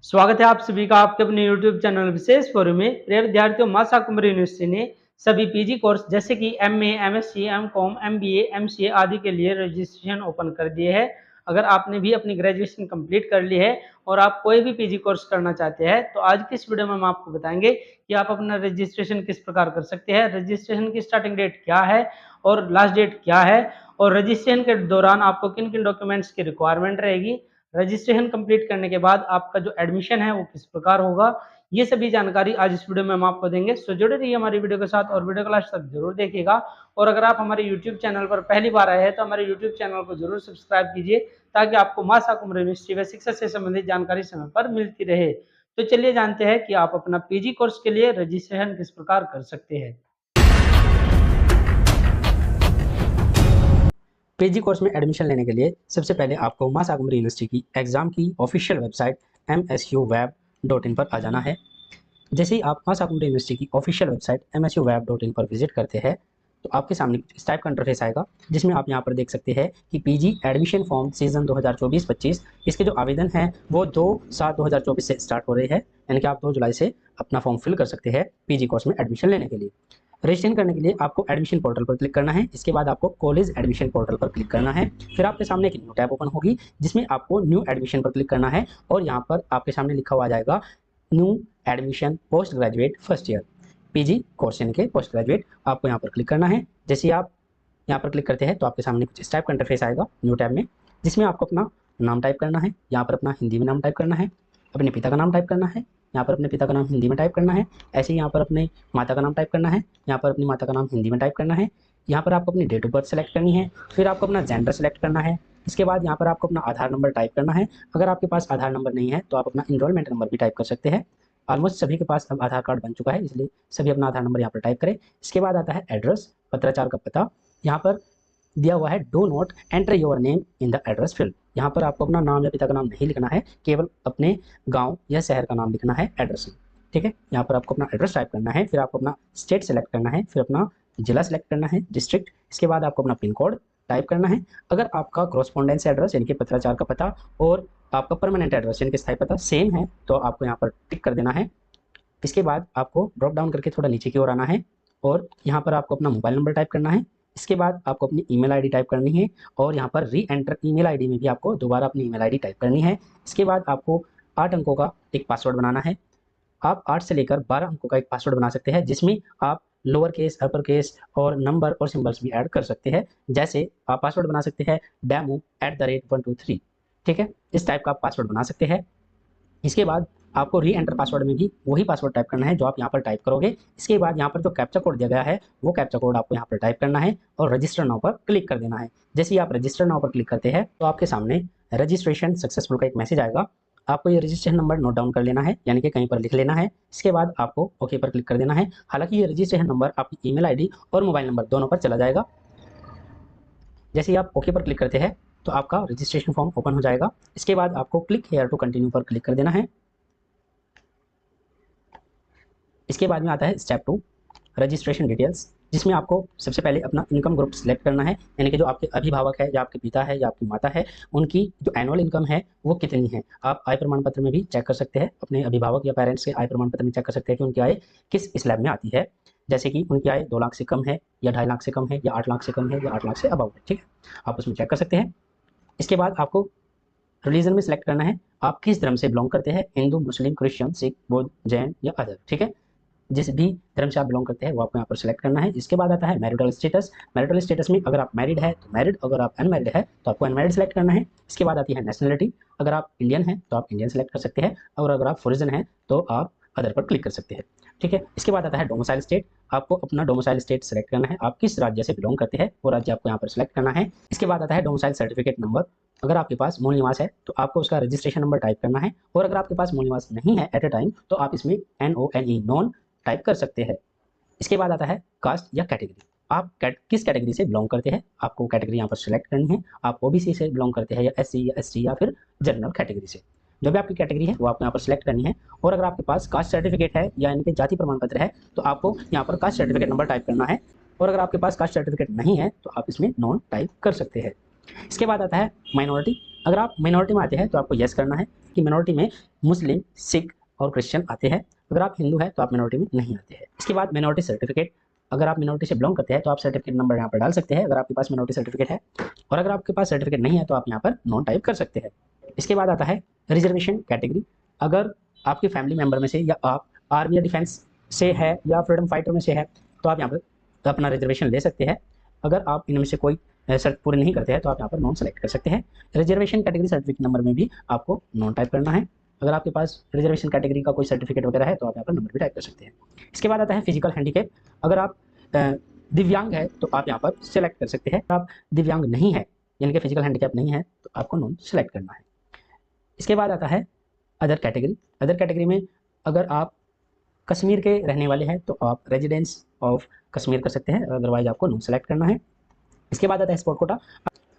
स्वागत है आप सभी का आपके अपने YouTube चैनल विशेष फोरम में। प्रिय विद्यार्थियों, मां शाकुंभरी यूनिवर्सिटी ने सभी पीजी कोर्स जैसे कि MA, MSc, MCom, MBA, MCA आदि के लिए रजिस्ट्रेशन ओपन कर दिए है। अगर आपने भी अपनी ग्रेजुएशन कंप्लीट कर ली है और आप कोई भी पीजी कोर्स करना चाहते हैं तो आज की इस वीडियो में हम आपको बताएंगे कि आप अपना रजिस्ट्रेशन किस प्रकार कर सकते हैं, रजिस्ट्रेशन की स्टार्टिंग डेट क्या है और लास्ट डेट क्या है, और रजिस्ट्रेशन के दौरान आपको किन किन डॉक्यूमेंट्स की रिक्वायरमेंट रहेगी, रजिस्ट्रेशन कंप्लीट करने के बाद आपका जो एडमिशन है वो किस प्रकार होगा। ये सभी जानकारी आज इस वीडियो में हम आपको देंगे। सो जुड़े रहिए हमारी वीडियो के साथ और वीडियो को लास्ट तक जरूर देखिएगा। और अगर आप हमारे यूट्यूब चैनल पर पहली बार आए हैं तो हमारे यूट्यूब चैनल को जरूर सब्सक्राइब कीजिए ताकि आपको मां शाकुंभरी यूनिवर्सिटी व शिक्षा से संबंधित जानकारी समय पर मिलती रहे। तो चलिए जानते हैं कि आप अपना पीजी कोर्स के लिए रजिस्ट्रेशन किस प्रकार कर सकते हैं। पीजी कोर्स में एडमिशन लेने के लिए सबसे पहले आपको मां शाकुंभरी यूनिवर्सिटी की एग्जाम की ऑफिशियल वेबसाइट msuveb.in पर आ जाना है। जैसे ही आप मां शाकुंभरी यूनिवर्सिटी की ऑफिशियल वेबसाइट msuveb.in पर विजिट करते हैं तो आपके सामने इस टाइप का इंटरफेस आएगा, जिसमें आप यहाँ पर देख सकते हैं कि पीजी एडमिशन फॉर्म सीजन 2024-25 इसके जो आवेदन हैं वो 2/7/2024 से स्टार्ट हो रहे हैं, यानी कि आप 2 जुलाई से अपना फॉर्म फिल कर सकते हैं पीजी कोर्स में एडमिशन लेने के लिए। रजिस्ट्रेशन करने के लिए आपको एडमिशन पोर्टल पर क्लिक करना है। इसके बाद आपको कॉलेज एडमिशन पोर्टल पर क्लिक करना है। फिर आपके सामने एक न्यू टैब ओपन होगी जिसमें आपको न्यू एडमिशन पर क्लिक करना है और यहाँ पर आपके सामने लिखा हुआ आ जाएगा new admission post graduate first year PG course, यानी कि पोस्ट ग्रेजुएट। आपको यहाँ पर क्लिक करना है। जैसे ही आप यहाँ पर क्लिक करते हैं तो आपके सामने कुछ इस टाइप का इंटरफेस आएगा न्यू टैब में, जिसमें आपको अपना नाम टाइप करना है। यहाँ पर अपना हिंदी में नाम टाइप करना है, अपने पिता का नाम टाइप करना है। यहाँ पर अपने पिता का नाम हिंदी में टाइप करना है। ऐसे ही यहाँ पर अपने माता का नाम टाइप करना है। यहाँ पर अपनी माता का नाम हिंदी में टाइप करना है। यहाँ पर आपको अपनी डेट ऑफ बर्थ सेलेक्ट करनी है। फिर आपको अपना जेंडर सेलेक्ट करना है। इसके बाद यहाँ पर आपको अपना आधार नंबर टाइप करना है। अगर आपके पास आधार नंबर नहीं है तो आप अपना इनरोलमेंट नंबर भी टाइप कर सकते हैं। ऑलमोस्ट सभी के पास अब आधार कार्ड बन चुका है, इसलिए सभी अपना आधार नंबर यहाँ पर टाइप करें। इसके बाद आता है एड्रेस, पत्राचार का पता। यहाँ पर दिया हुआ है do not enter your name in the address field. यहाँ पर आपको अपना नाम या पिता का नाम नहीं लिखना है, केवल अपने गांव या शहर का नाम लिखना है एड्रेस में। ठीक है, यहाँ पर आपको अपना एड्रेस टाइप करना है। फिर आपको अपना स्टेट सेलेक्ट करना है, फिर अपना जिला सेलेक्ट करना है, डिस्ट्रिक्ट। इसके बाद आपको अपना पिन कोड टाइप करना है। अगर आपका क्रॉसपॉन्डेंस एड्रेस यानी कि पत्राचार का पता और आपका परमानेंट एड्रेस यानी कि स्थायी पता सेम है तो आपको यहाँ पर टिक कर देना है। इसके बाद आपको ड्रॉप डाउन करके थोड़ा नीचे की ओर आना है और यहाँ पर आपको अपना मोबाइल नंबर टाइप करना है। इसके बाद आपको अपनी ईमेल आईडी टाइप करनी है और यहाँ पर री एंटर ईमेल आईडी में भी आपको दोबारा अपनी ईमेल आईडी टाइप करनी है। इसके बाद आपको 8 अंकों का एक पासवर्ड बनाना है। आप 8 से लेकर 12 अंकों का एक पासवर्ड बना सकते हैं, जिसमें आप लोअर केस, अपर केस और नंबर और सिंबल्स भी ऐड कर सकते हैं। जैसे आप पासवर्ड बना सकते हैं demo@123। ठीक है, इस टाइप का आप पासवर्ड बना सकते हैं। इसके बाद आपको री एंटर पासवर्ड में भी वही पासवर्ड टाइप करना है जो आप यहाँ पर टाइप करोगे। इसके बाद यहाँ पर जो कैप्चा कोड दिया गया है वो कैप्चा कोड आपको यहाँ पर टाइप करना है और रजिस्टर नाउ पर क्लिक कर देना है। जैसे ही आप रजिस्टर नाउ पर क्लिक करते हैं तो आपके सामने रजिस्ट्रेशन सक्सेसफुल का एक मैसेज आएगा। आपको ये रजिस्ट्रेशन नंबर नोट डाउन कर लेना है, यानी कि कहीं पर लिख लेना है। इसके बाद आपको ओके पर क्लिक कर देना है। हालांकि ये रजिस्ट्रेशन नंबर आपकी ईमेल आईडी और मोबाइल नंबर दोनों पर चला जाएगा। जैसे ही आप ओके पर क्लिक करते हैं तो आपका रजिस्ट्रेशन फॉर्म ओपन हो जाएगा। इसके बाद आपको क्लिक हेयर टू कंटिन्यू पर क्लिक कर देना है। इसके बाद में आता है स्टेप 2 रजिस्ट्रेशन डिटेल्स, जिसमें आपको सबसे पहले अपना इनकम ग्रुप सेलेक्ट करना है, यानी कि जो आपके अभिभावक है या आपके पिता है या आपकी माता है उनकी जो एनुअल इनकम है वो कितनी है। आप आय प्रमाण पत्र में भी चेक कर सकते हैं, अपने अभिभावक या पेरेंट्स के आय प्रमाण पत्र में चेक कर सकते हैं कि उनकी आय किस स्लैब में आती है। जैसे कि उनकी आय 2 लाख से कम है या 2.5 लाख से कम है या 8 लाख से कम है या 8 लाख से अबव है। ठीक है, आप उसमें चेक कर सकते हैं। इसके बाद आपको रिलीजन में सिलेक्ट करना है, आप किस धर्म से बिलोंग करते हैं, हिंदू, मुस्लिम, क्रिश्चियन, सिख, बौद्ध, जैन या अदर। ठीक है, जिस भी धर्म से आप बिलोंग करते हैं वो आपको यहाँ पर सिलेक्ट करना है। इसके बाद आता है मैरिटल स्टेटस। मैरिटल स्टेटस में अगर आप मैरिड है तो मैरिड, अगर आप अनमैरिड है तो आपको अनमैरिड सेलेक्ट करना है। इसके बाद आती है नेशनलिटी। अगर आप इंडियन हैं तो आप इंडियन सेलेक्ट कर सकते हैं और अगर आप फॉरेन हैं तो आप अदर पर क्लिक कर सकते हैं। ठीक है, इसके बाद आता है डोमिसाइल स्टेट। आपको अपना डोमिसाइल स्टेट सेलेक्ट करना है, आप किस राज्य से बिलोंग करते हैं वो राज्य आपको यहाँ पर सेलेक्ट करना है। इसके बाद आता है डोमिसाइल सर्टिफिकेट नंबर। अगर आपके पास मूल निवास है तो आपको उसका रजिस्ट्रेशन नंबर टाइप करना है और अगर आपके पास मूल निवास नहीं है एट ए टाइम तो आप इसमें NONE नॉन टाइप कर सकते हैं। इसके बाद आता है कास्ट या कैटेगरी। आप किस कैटेगरी से बिलोंग करते हैं आपको कैटेगरी यहाँ पर सिलेक्ट करनी है। आप OBC से बिलोंग करते हैं या SC या ST या फिर जनरल कैटेगरी से, जो भी आपकी कैटेगरी है वो आपको यहाँ पर सिलेक्ट करनी है। और अगर आपके पास कास्ट सर्टिफिकेट है या यानी कि जाति प्रमाण पत्र है तो आपको यहाँ पर कास्ट सर्टिफिकेट नंबर टाइप करना है और अगर आपके पास कास्ट सर्टिफिकेट नहीं है तो आप इसमें नॉन टाइप कर सकते हैं। इसके बाद आता है माइनॉरिटी। अगर आप माइनॉरिटी में आते हैं तो आपको यस करना है कि माइनॉरिटी में मुस्लिम, सिख और क्रिश्चियन आते हैं। अगर आप हिंदू हैं तो आप माइनॉरिटी में नहीं आते हैं। इसके बाद माइनॉरिटी सर्टिफिकेट, अगर आप मिनोरिटी से बिलोंग करते हैं तो आप सर्टिफिकेट नंबर यहाँ पर डाल सकते हैं अगर आपके पास मिनोरिटी सर्टिफिकेट है, और अगर आपके पास सर्टिफिकेट नहीं है तो आप यहाँ पर नॉन टाइप कर सकते हैं। इसके बाद आता है रिजर्वेशन कैटेगरी। अगर आपके फैमिली मेंबर में से या आप आर्मी या डिफेंस से है या फ्रीडम फाइटर में से है तो आप यहाँ पर अपना रिजर्वेशन ले सकते हैं। अगर आप इनमें से कोई शर्त पूरी नहीं करते हैं तो आप यहाँ पर नॉन सेलेक्ट कर सकते हैं। रिजर्वेशन कैटेगरी सर्टिफिकेट नंबर में भी आपको नॉन टाइप करना है। अगर आपके पास रिजर्वेशन कैटेगरी का कोई सर्टिफिकेट वगैरह है तो आप यहाँ पर नंबर भी टाइप कर सकते हैं। इसके बाद आता है फिजिकल हैंडीकैप। अगर आप दिव्यांग है तो आप यहाँ पर सिलेक्ट कर सकते हैं। आप दिव्यांग नहीं है यानी कि फिजिकल हैंडीकैप नहीं है तो आपको नॉन सेलेक्ट करना है। इसके बाद आता है अदर कैटेगरी। अदर कैटेगरी में अगर आप कश्मीर के रहने वाले हैं तो आप रेजिडेंस ऑफ कश्मीर कर सकते हैं, अदरवाइज आपको नॉन सेलेक्ट करना है। इसके बाद आता है स्पोर्ट कोटा।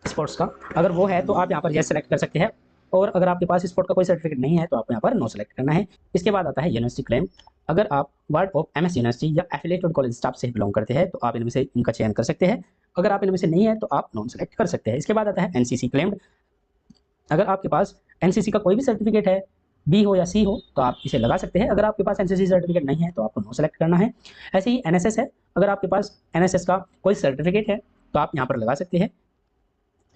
स्पोर्ट्स का अगर वो है तो आप यहाँ पर यस सेलेक्ट कर सकते हैं, और अगर आपके पास स्पोर्ट का कोई सर्टिफिकेट नहीं है तो आपको यहाँ पर नो सेलेक्ट करना है। इसके बाद आता है यूनिवर्सिटी क्लेम। अगर आप वार्ड ऑफ एमएस यूनिवर्सिटी या एफिलिएटेड कॉलेज स्टाफ से बिलोंग करते हैं तो आप इनमें से इनका चयन कर सकते हैं। अगर आप इनमें से नहीं है तो आप नॉन सेलेक्ट कर सकते हैं। इसके बाद आता है एनसीसी क्लेम्ड। अगर आपके पास एनसीसी का कोई भी सर्टिफिकेट है, बी हो या सी हो, तो आप इसे लगा सकते हैं। अगर आपके पास एनसीसी सर्टिफिकेट नहीं है तो आपको नो सेलेक्ट करना है। ऐसे ही एनएसएस है। अगर आपके पास एनएसएस का कोई सर्टिफिकेट है तो आप यहाँ पर लगा सकते हैं।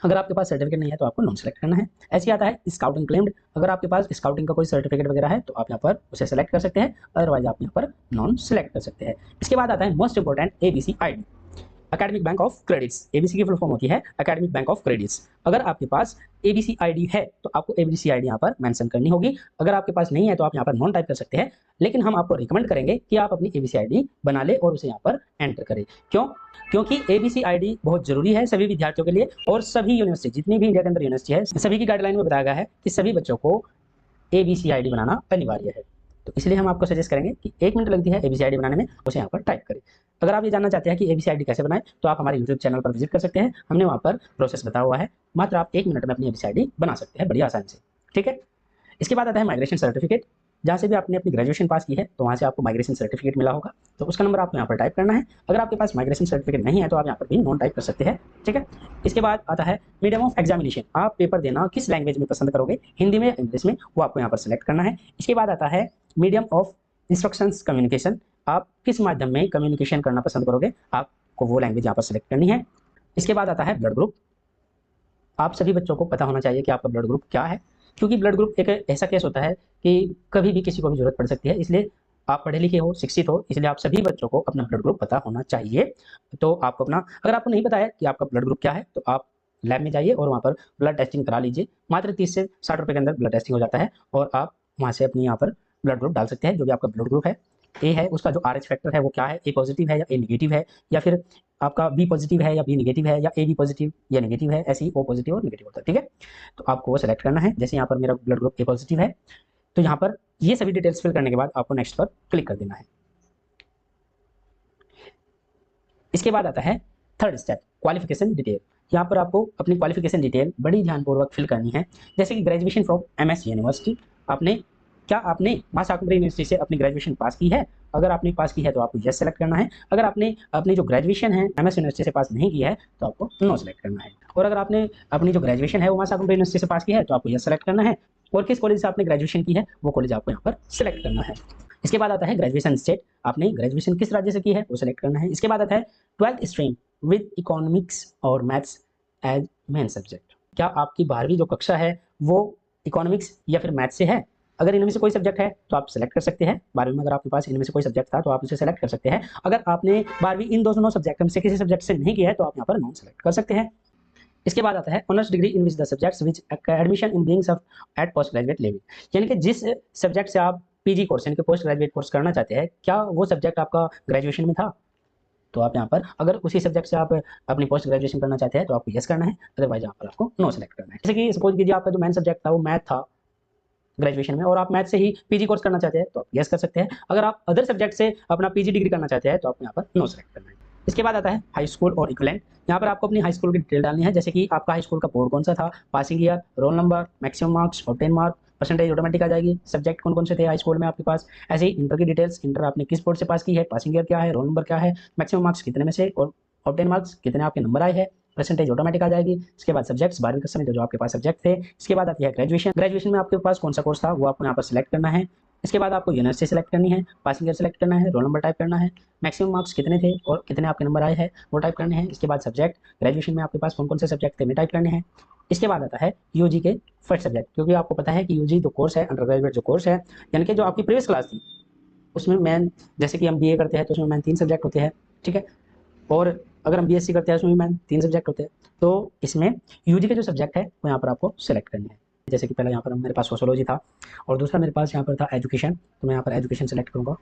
अगर आपके पास सर्टिफिकेट नहीं है तो आपको नॉन सेलेक्ट करना है। ऐसे आता है स्काउटिंग क्लेम्ड। अगर आपके पास स्काउटिंग का कोई सर्टिफिकेट वगैरह है तो आप यहाँ पर उसे सेलेक्ट कर सकते हैं, अदरवाइज आप यहाँ पर नॉन सेलेक्ट कर सकते हैं। इसके बाद आता है most important ABC ID, academic bank of credits. ABC की फुल फॉर्म होती है एकेडमिक बैंक ऑफ क्रेडिट्स। अगर आपके पास एबीसी आईडी है तो आपको एबीसी आईडी यहाँ पर मेंशन करनी होगी। अगर आपके पास नहीं है तो आप यहाँ पर नॉन टाइप कर सकते हैं, लेकिन हम आपको रिकमेंड करेंगे कि आप अपनी एबीसी आईडी बना ले और उसे यहाँ पर एंटर करें। क्यों? क्योंकि एबीसी आईडी बहुत जरूरी है सभी विद्यार्थियों के लिए, और सभी यूनिवर्सिटी, जितनी भी इंडिया के अंदर यूनिवर्सिटी है, सभी की गाइडलाइन में बताया गया है कि सभी बच्चों को एबीसी आईडी बनाना अनिवार्य है। तो इसलिए हम आपको सजेस्ट करेंगे कि 1 मिनट लगती है एबीसी आईडी बनाने में, उसे यहाँ पर टाइप करें। अगर आप ये जानना चाहते हैं कि एबीसी आईडी कैसे बनाएं तो आप हमारे यूट्यूब चैनल पर विजिट कर सकते हैं। हमने वहाँ पर प्रोसेस बताया हुआ है। मात्र आप 1 मिनट में अपनी एबीसी आईडी बना सकते हैं बड़ी आसानी से। ठीक है। इसके बाद आता है माइग्रेशन सर्टिफिकेट। जहाँ से भी आपने अपनी ग्रेजुएशन पास की है तो वहाँ से आपको माइग्रेशन सर्टिफिकेट मिला होगा, तो उसका नंबर आपको यहाँ पर टाइप करना है। अगर आपके पास माइग्रेशन सर्टिफिकेट नहीं है तो आप यहाँ पर भी नॉन टाइप कर सकते हैं। ठीक है। इसके बाद आता है मीडियम ऑफ एग्जामिनेशन। आप पेपर देना किस लैंग्वेज में पसंद करोगे, हिंदी में, इंग्लिश में, वो आपको यहाँ पर सेलेक्ट करना है। इसके बाद आता है मीडियम ऑफ इंस्ट्रक्शंस कम्युनिकेशन। आप किस माध्यम में कम्युनिकेशन करना पसंद करोगे, आपको वो लैंग्वेज यहाँ पर सेलेक्ट करनी है। इसके बाद आता है ब्लड ग्रुप। आप सभी बच्चों को पता होना चाहिए कि आपका ब्लड ग्रुप क्या है, क्योंकि ब्लड ग्रुप एक ऐसा केस होता है कि कभी भी किसी को भी जरूरत पड़ सकती है। इसलिए आप पढ़े लिखे हो, शिक्षित हो, इसलिए आप सभी बच्चों को अपना ब्लड ग्रुप पता होना चाहिए। तो आपको अपना, अगर आपको नहीं पता है कि आपका ब्लड ग्रुप क्या है तो आप लैब में जाइए और वहाँ पर ब्लड टेस्टिंग करा लीजिए। मात्र 30 से 60 रुपये के अंदर ब्लड टेस्टिंग हो जाता है, और आप वहाँ से अपनी यहाँ पर ब्लड ग्रुप डाल सकते हैं। जो भी आपका ब्लड ग्रुप है, ए है, उसका जो RH फैक्टर है वो क्या है, ए पॉजिटिव है या ए निगेटिव है, या फिर आपका बी पॉजिटिव है या बी निगेटिव है, या ए बी पॉजिटिव या निगेटिव है, ऐसे ही ओ पॉजिटिव और निगेटिव होता है। ठीक है। तो आपको वो सेलेक्ट करना है। जैसे यहाँ पर मेरा ब्लड ग्रुप ए पॉजिटिव है तो यहाँ पर ये सभी डिटेल्स फिल करने के बाद आपको नेक्स्ट पर क्लिक कर देना है। इसके बाद आता है थर्ड स्टेप, क्वालिफिकेशन डिटेल। यहाँ पर आपको अपनी क्वालिफिकेशन डिटेल बड़ी ध्यानपूर्वक फिल करनी है। जैसे कि ग्रेजुएशन फ्रॉम एमएस यूनिवर्सिटी, आपने मां शाकुंभरी यूनिवर्सिटी से अपनी ग्रेजुएशन पास की है। अगर आपने पास की है तो आपको यस सेलेक्ट करना है। अगर आपने अपनी जो ग्रेजुएशन है एमएस यूनिवर्सिटी से पास नहीं की है तो आपको नो सेलेक्ट करना है। और अगर आपने अपनी जो ग्रेजुएशन है वो मां शाकुंभरी यूनिवर्सिटी से पास की है तो आपको यस सेलेक्ट करना है। और किस कॉलेज से आपने ग्रेजुएशन की है वो कॉलेज आपको यहाँ पर सिलेक्ट करना है। इसके बाद आता है ग्रेजुएशन स्टेट, आपने ग्रेजुएशन किस राज्य से की है वो सिलेक्ट करना है। इसके बाद आता है 12th स्ट्रीम विद इकोनॉमिक्स और मैथ्स एज मेन सब्जेक्ट। क्या आपकी 12वीं जो कक्षा है वो इकोनॉमिक्स या फिर मैथ्स से है? अगर इनमें से कोई सब्जेक्ट है तो आप सेलेक्ट कर सकते हैं। 12वीं में अगर आपके पास इनमें से कोई सब्जेक्ट था तो आप उसे सेलेक्ट कर सकते हैं। अगर आपने 12वीं इन दोनों सब्जेक्ट में से किसी सब्जेक्ट से नहीं किया है तो आप यहाँ पर नॉन सेलेक्ट कर सकते हैं। इसके बाद आता है honours degree in which the subjects which admission in being at post graduate level. यानी कि जिस सब्जेक्ट से आप पीजी कोर्स यानी कि पोस्ट ग्रेजुएट कोर्स करना चाहते हैं, क्या वो सब्जेक्ट आपका ग्रेजुएशन में था? तो आप यहाँ पर अगर उसी सब्जेक्ट से आप अपनी पोस्ट ग्रेजुएशन करना चाहते हैं तो आपको यस करना है, अदरवाइज यहाँ पर आपको नो सेलेक्ट करना है। जैसे कि सपोज कीजिए आपका जो मेन सब्जेक्ट था वो मैथ था ग्रेजुएशन में, और आप मैथ से ही पीजी कोर्स करना चाहते हैं तो आप यस कर सकते हैं। अगर आप अदर सब्जेक्ट से अपना पीजी डिग्री करना चाहते हैं तो आप यहाँ पर नो सेलेक्ट करना है। इसके बाद आता है हाई स्कूल और इक्विवेलेंट। यहाँ पर आपको अपनी हाई स्कूल की डिटेल डालनी है, जैसे कि आपका हाई स्कूल का बोर्ड कौन सा था, passing year, roll number, maximum marks, obtain mark, percentage automatic आ जाएगी, सब्जेक्ट कौन कौन से थे हाई स्कूल में आपके पास। ऐसे ही इंटर की डिटेल्स, इंटर आपने किस बोर्ड से पास की है, पासिंग ईयर क्या है, रोल नंबर क्या है, मैक्सिमम मार्क्स कितने में से, और ऑब्टेन मार्क्स कितने आपके नंबर आए हैं, परसेंटेज ऑटोमेटिक आ जाएगी। इसके बाद सब्जेक्ट्स 12वीं कक्षा में जो आपके पास सब्जेक्ट थे। इसके बाद आती है ग्रेजुएशन। ग्रेजुएशन में आपके पास कौन सा कोर्स था वो आपको यहाँ पर सिलेक्ट करना है। इसके बाद आपको यूनिवर्सिटी सेलेक्ट करनी है, पासिंग ईयर सेलेक्ट करना है, रोल नंबर टाइप करना है, मैक्सिमम मार्क्स कितने थे और कितने आपके नंबर आए हैं वो टाइप करने हैं। इसके बाद सब्जेक्ट, ग्रेजुएशन में आपके पास कौन कौन से सब्जेक्ट थे वो टाइप करने हैं। इसके बाद आता है यूजी के फर्स्ट सब्जेक्ट, क्योंकि आपको पता है कि यूजी जो कोर्स है, अंडर ग्रेजुएट जो कोर्स है, यानी कि जो आपकी प्रीवियस क्लास थी उसमें मैन, जैसे कि हम बीए करते हैं तो उसमें मैन 3 सब्जेक्ट होते हैं, ठीक है। और अगर हम बीएससी करते हैं उसमें भी मैन 3 सब्जेक्ट होते हैं। तो इसमें यूजी के जो सब्जेक्ट है वो यहाँ पर आपको सेलेक्ट करने हैं। जैसे कि पहले यहाँ पर मेरे पास सोशियोलॉजी था और दूसरा मेरे पास यहाँ पर था एजुकेशन, तो मैं यहाँ पर एजुकेशन सेलेक्ट करूँगा।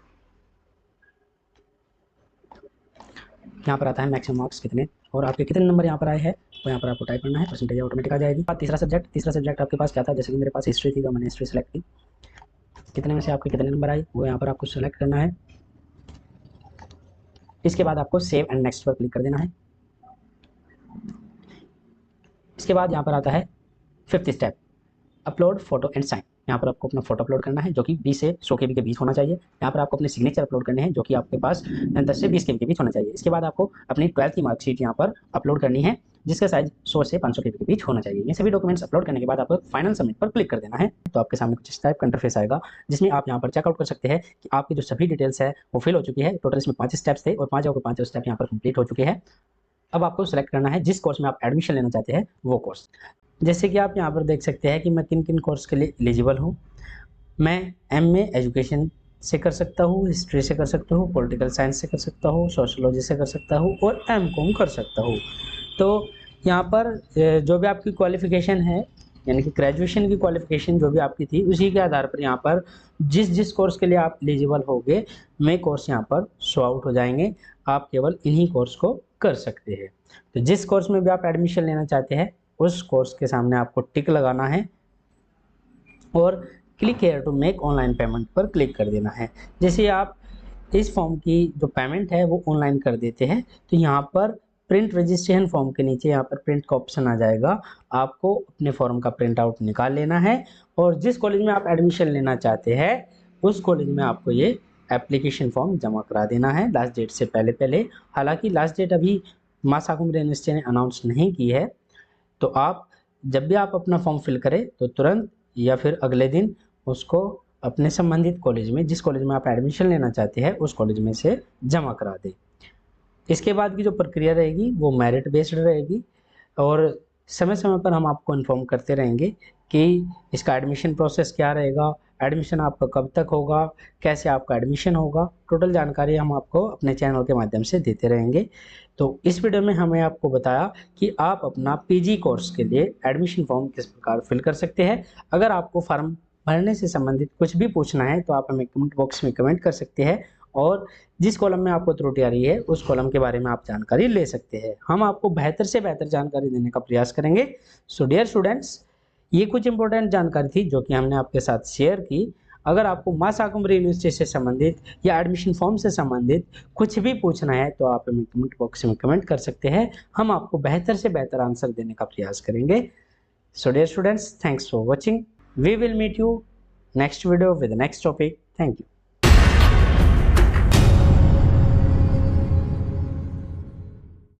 यहाँ पर आता है मैक्सिमम मार्क्स कितने और आपके कितने नंबर यहाँ पर आए हैं तो यहाँ पर आपको टाइप करना है, परसेंटेज ऑटोमेटिक आ जाएगी। तीसरा सब्जेक्ट आपके पास क्या था, जैसे कि मेरे पास हिस्ट्री थी तो मैंने हिस्ट्री सेलेक्ट की। कितने में से आपके कितने नंबर आए वो यहाँ पर आपको सेलेक्ट करना है। इसके बाद आपको सेव एंड नेक्स्ट पर क्लिक कर देना है। इसके बाद यहाँ पर आता है 5th step, upload photo and sign. यहाँ पर आपको अपना फोटो अपलोड करना है जो कि 20 से 100 KB के बीच होना चाहिए। यहाँ पर आपको अपने सिग्नेचर अपलोड करने हैं जो कि आपके पास 10 से 20 KB के बीच होना चाहिए। इसके बाद आपको अपनी 12th की मार्कशीट यहाँ पर अपलोड करनी है जिसका साइज 100 से 500 KB के बीच होना चाहिए। ये सभी डॉक्यूमेंट्स अपलोड करने के बाद आपको फाइनल सबमिट पर क्लिक कर देना है। तो आपके सामने कुछ इस टाइप का इंटरफेस आएगा जिसमें आप यहाँ पर चेकआउट कर सकते हैं कि आपकी जो सभी डिटेल्स है वो फिल हो चुकी है। टोटल इसमें 5 स्टेप्स थे और 5 स्टेप यहाँ पर कंप्लीट हो चुके हैं। अब आपको सेलेक्ट करना है जिस कोर्स में आप एडमिशन लेना चाहते हैं वो कोर्स। जैसे कि आप यहाँ पर देख सकते हैं कि मैं किन किन कोर्स के लिए एलिजिबल हूँ। मैं MA एजुकेशन से कर सकता हूँ, हिस्ट्री से कर सकता हूँ, पॉलिटिकल साइंस से कर सकता हूँ, सोशोलॉजी से कर सकता हूँ और MCOM कर सकता हूँ। तो यहाँ पर जो भी आपकी क्वालिफ़िकेशन है, यानी कि ग्रेजुएशन की क्वालिफ़िकेशन जो भी आपकी थी उसी के आधार पर यहाँ पर जिस कोर्स के लिए आप एलिजिबल होंगे वे कोर्स यहाँ पर शो आउट हो जाएंगे। आप केवल इन्हीं कोर्स को कर सकते हैं। तो जिस कोर्स में भी आप एडमिशन लेना चाहते हैं उस कोर्स के सामने आपको टिक लगाना है और click here to make online payment पर क्लिक कर देना है। जैसे आप इस फॉर्म की जो पेमेंट है वो ऑनलाइन कर देते हैं तो यहाँ पर प्रिंट रजिस्ट्रेशन फॉर्म के नीचे यहाँ पर प्रिंट का ऑप्शन आ जाएगा। आपको अपने फॉर्म का प्रिंट आउट निकाल लेना है और जिस कॉलेज में आप एडमिशन लेना चाहते हैं उस कॉलेज में आपको ये एप्लीकेशन फॉर्म जमा करा देना है लास्ट डेट से पहले। हालांकि लास्ट डेट अभी मां साकुम्बरी यूनिवर्सिटी ने अनाउंस नहीं की है, तो आप जब भी आप अपना फॉर्म फिल करें तो तुरंत या फिर अगले दिन उसको अपने संबंधित कॉलेज में, जिस कॉलेज में आप एडमिशन लेना चाहते हैं उस कॉलेज में से जमा करा दें। इसके बाद की जो प्रक्रिया रहेगी वो मेरिट बेस्ड रहेगी और समय समय पर हम आपको इन्फॉर्म करते रहेंगे कि इसका एडमिशन प्रोसेस क्या रहेगा, एडमिशन आपका कब तक होगा, कैसे आपका एडमिशन होगा। टोटल जानकारी हम आपको अपने चैनल के माध्यम से देते रहेंगे। तो इस वीडियो में हमें आपको बताया कि आप अपना PG कोर्स के लिए एडमिशन फॉर्म किस प्रकार फिल कर सकते हैं। अगर आपको फॉर्म भरने से संबंधित कुछ भी पूछना है तो आप हमें कमेंट बॉक्स में कमेंट कर सकते हैं और जिस कॉलम में आपको त्रुटि आ रही है उस कॉलम के बारे में आप जानकारी ले सकते हैं। हम आपको बेहतर से बेहतर जानकारी देने का प्रयास करेंगे। सो डियर स्टूडेंट्स, ये कुछ इंपॉर्टेंट जानकारी थी जो कि हमने आपके साथ शेयर की। अगर आपको मां साकुम्बरी यूनिवर्सिटी से संबंधित या एडमिशन फॉर्म से संबंधित कुछ भी पूछना है तो आप हमें कमेंट बॉक्स में कमेंट कर सकते हैं। हम आपको बेहतर से बेहतर आंसर देने का प्रयास करेंगे। So dear students, thanks for watching. We will meet you next video with next topic. Thank you.